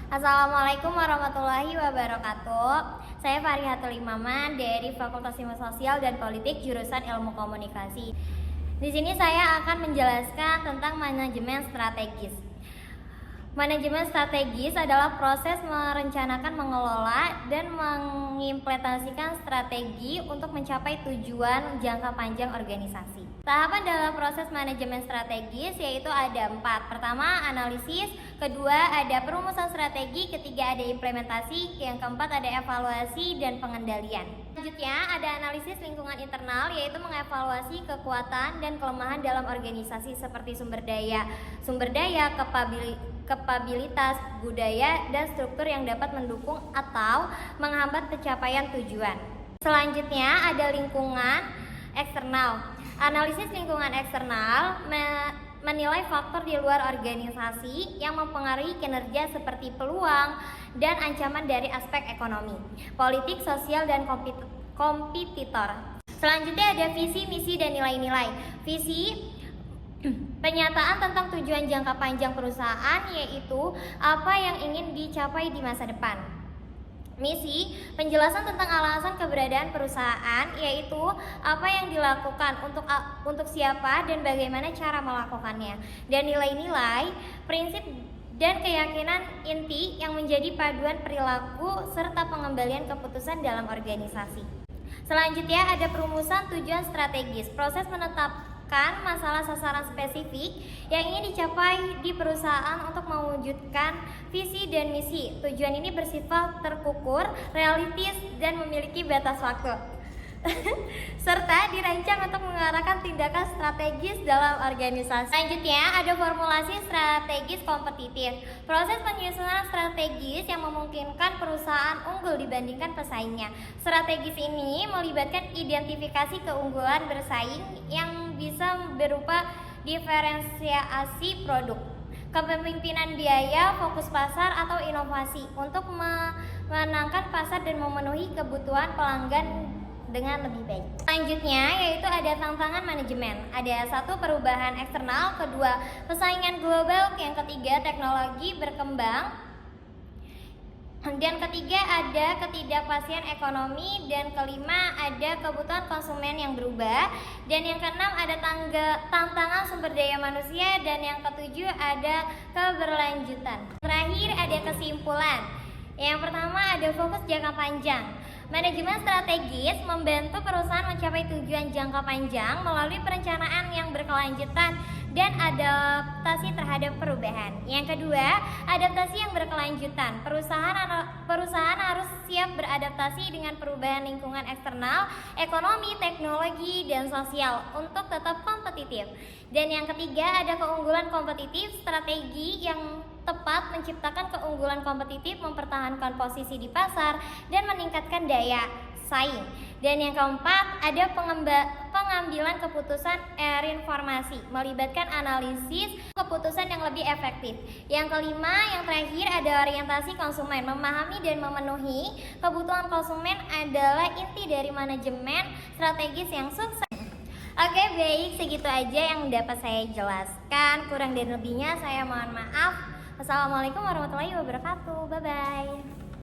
Assalamualaikum warahmatullahi wabarakatuh. Saya Farihatul Imaman dari Fakultas Ilmu Sosial dan Politik jurusan Ilmu Komunikasi. Di sini saya akan menjelaskan tentang manajemen strategis. Manajemen strategis adalah proses merencanakan, mengelola, dan mengimplementasikan strategi untuk mencapai tujuan jangka panjang organisasi. Tahapan dalam proses manajemen strategis yaitu ada 4. Pertama, analisis. Kedua, ada perumusan strategi. Ketiga, ada implementasi. Yang keempat, ada evaluasi dan pengendalian. Selanjutnya, ada analisis lingkungan internal, yaitu mengevaluasi kekuatan dan kelemahan dalam organisasi seperti sumber daya, kapabilitas, budaya, dan struktur yang dapat mendukung atau menghambat pencapaian tujuan. Selanjutnya, ada lingkungan eksternal. Analisis lingkungan eksternal menilai faktor di luar organisasi yang mempengaruhi kinerja seperti peluang dan ancaman dari aspek ekonomi, politik, sosial, dan kompetitor. Selanjutnya ada visi, misi, dan nilai-nilai. Visi, penyataan tentang tujuan jangka panjang perusahaan, yaitu apa yang ingin dicapai di masa depan. Misi, penjelasan tentang alasan keberadaan perusahaan, yaitu apa yang dilakukan, untuk siapa, dan bagaimana cara melakukannya. Dan nilai-nilai, prinsip dan keyakinan inti yang menjadi paduan perilaku serta pengembalian keputusan dalam organisasi. Selanjutnya ada perumusan tujuan strategis. Proses menetapkan masalah sasaran spesifik yang ingin dicapai di perusahaan untuk mewujudkan visi dan misi. Tujuan ini bersifat terukur, realistis, dan memiliki batas waktu serta dirancang untuk mengarahkan tindakan strategis dalam organisasi. Selanjutnya ada formulasi strategis kompetitif. Proses penyusunan strategis yang memungkinkan perusahaan unggul dibandingkan pesaingnya. Strategis ini melibatkan identifikasi keunggulan bersaing yang bisa berupa diferensiasi produk, kepemimpinan biaya, fokus pasar, atau inovasi untuk memenangkan pasar dan memenuhi kebutuhan pelanggan dengan lebih baik. Selanjutnya yaitu ada tantangan manajemen. Ada 1, perubahan eksternal. Kedua, persaingan global. Yang ketiga, teknologi berkembang. Dan ketiga, ada ketidakpastian ekonomi. Dan kelima, ada kebutuhan konsumen yang berubah. Dan yang keenam, ada tantangan sumber daya manusia. Dan yang ketujuh, ada keberlanjutan. Terakhir, ada kesimpulan. Yang pertama, ada fokus jangka panjang. Manajemen strategis membantu perusahaan mencapai tujuan jangka panjang melalui perencanaan yang berkelanjutan dan adaptasi terhadap perubahan. Yang kedua, adaptasi yang berkelanjutan. Perusahaan harus siap beradaptasi dengan perubahan lingkungan eksternal, ekonomi, teknologi, dan sosial untuk tetap kompetitif. Dan yang ketiga, ada keunggulan kompetitif. Strategi yang tepat menciptakan keunggulan kompetitif, mempertahankan posisi di pasar, dan meningkatkan daya saing. Dan yang keempat, ada pengambilan keputusan informasi, melibatkan analisis keputusan yang lebih efektif. Yang kelima, yang terakhir, ada orientasi konsumen. Memahami dan memenuhi kebutuhan konsumen adalah inti dari manajemen strategis yang sukses. Oke, baik, segitu aja yang dapat saya jelaskan. Kurang dan lebihnya saya mohon maaf. Wassalamualaikum warahmatullahi wabarakatuh. Bye-bye.